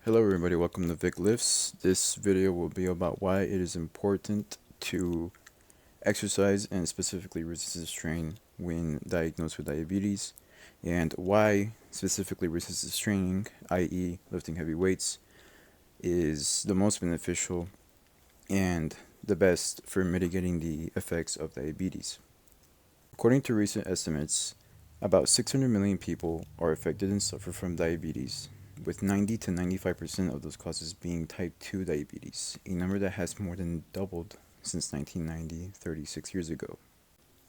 Hello everybody, welcome to Vic Lifts. This video will be about why it is important to exercise and specifically resistance train when diagnosed with diabetes, and why specifically resistance training, i.e. lifting heavy weights, is the most beneficial and the best for mitigating the effects of diabetes. According to recent estimates, about 600 million people are affected and suffer from diabetes, with 90 to 95% of those causes being type 2 diabetes, a number that has more than doubled since 1990, 36 years ago.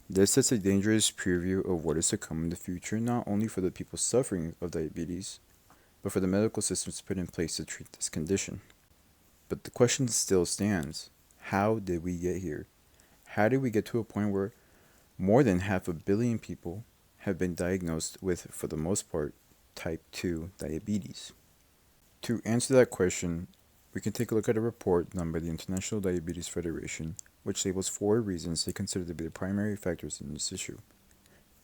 This sets a dangerous preview of what is to come in the future, not only for the people suffering of diabetes, but for the medical systems put in place to treat this condition. But the question still stands: how did we get here? How did we get to a point where more than 500,000,000 people have been diagnosed with, for the most part, type 2 diabetes? To answer that question, we can take a look at a report done by the International Diabetes Federation, which labels 4 reasons they consider to be the primary factors in this issue,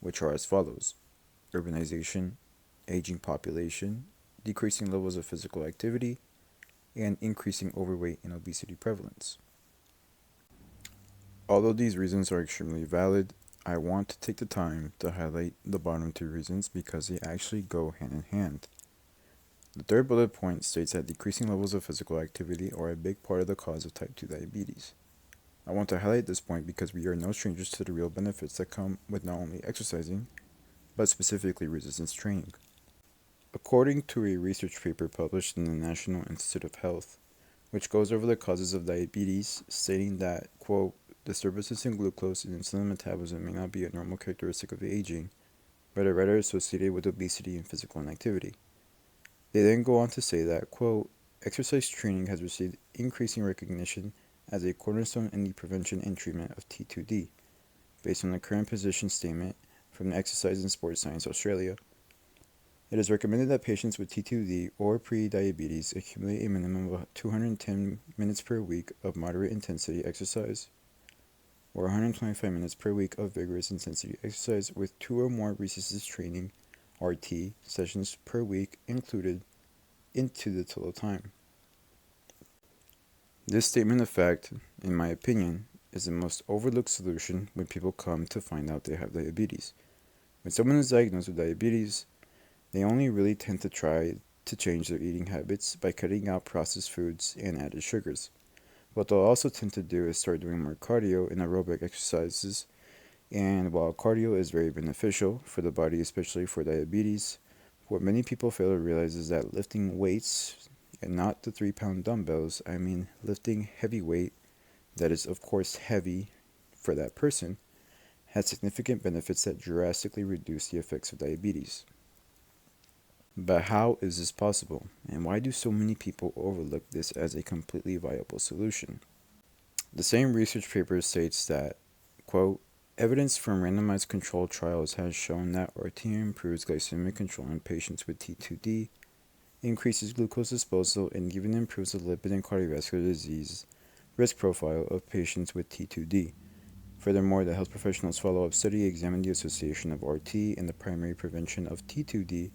which are as follows: urbanization, aging population, decreasing levels of physical activity, and increasing overweight and obesity prevalence. Although these reasons are extremely valid, I want to take the time to highlight the bottom 2 reasons because they actually go hand in hand. The third bullet point states that decreasing levels of physical activity are a big part of the cause of type 2 diabetes. I want to highlight this point because we are no strangers to the real benefits that come with not only exercising, but specifically resistance training. According to a research paper published in the National Institute of Health, which goes over the causes of diabetes, stating that, quote, disturbances in glucose and insulin metabolism may not be a normal characteristic of aging, but are rather associated with obesity and physical inactivity. They then go on to say that, quote, exercise training has received increasing recognition as a cornerstone in the prevention and treatment of T2D, based on the current position statement from the Exercise and Sports Science Australia. It is recommended that patients with T2D or pre-diabetes accumulate a minimum of 210 minutes per week of moderate intensity exercise, or 125 minutes per week of vigorous intensity exercise with 2 or more resistance training (RT) sessions per week included into the total time. This statement of fact, in my opinion, is the most overlooked solution when people come to find out they have diabetes. When someone is diagnosed with diabetes, they only really tend to try to change their eating habits by cutting out processed foods and added sugars. What they'll also tend to do is start doing more cardio and aerobic exercises. And while cardio is very beneficial for the body, especially for diabetes, what many people fail to realize is that lifting weights, and not the 3-pound dumbbells, I mean lifting heavy weight that is of course heavy for that person, has significant benefits that drastically reduce the effects of diabetes. But how is this possible, and why do so many people overlook this as a completely viable solution? The same research paper states that, quote, evidence from randomized controlled trials has shown that RT improves glycemic control in patients with T2D, increases glucose disposal, and even improves the lipid and cardiovascular disease risk profile of patients with T2D. Furthermore, the health professionals' follow-up study examined the association of RT and the primary prevention of T2D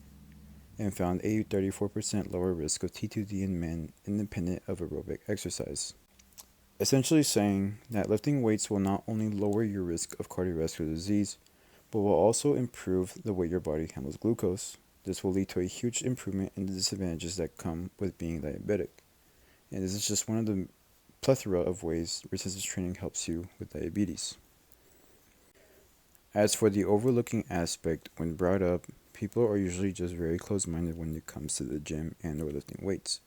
and found a 34% lower risk of T2D in men independent of aerobic exercise. Essentially saying that lifting weights will not only lower your risk of cardiovascular disease, but will also improve the way your body handles glucose. This will lead to a huge improvement in the disadvantages that come with being diabetic. And this is just one of the plethora of ways resistance training helps you with diabetes. As for the overlooking aspect, when brought up, people are usually just very close-minded when it comes to the gym and or lifting weights.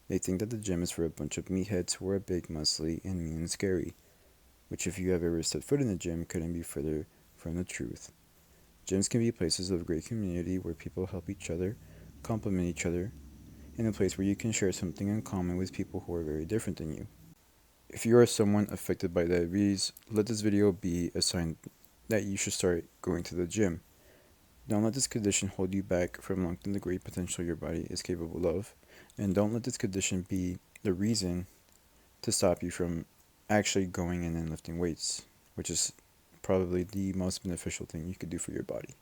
They think that the gym is for a bunch of meatheads who are big, muscly, and mean and scary, which if you have ever set foot in the gym couldn't be further from the truth. Gyms can be places of great community where people help each other, complement each other, and a place where you can share something in common with people who are very different than you. If you are someone affected by diabetes, let this video be a sign that you should start going to the gym. Don't let this condition hold you back from unlocking the great potential your body is capable of, and don't let this condition be the reason to stop you from actually going in and lifting weights, which is probably the most beneficial thing you could do for your body.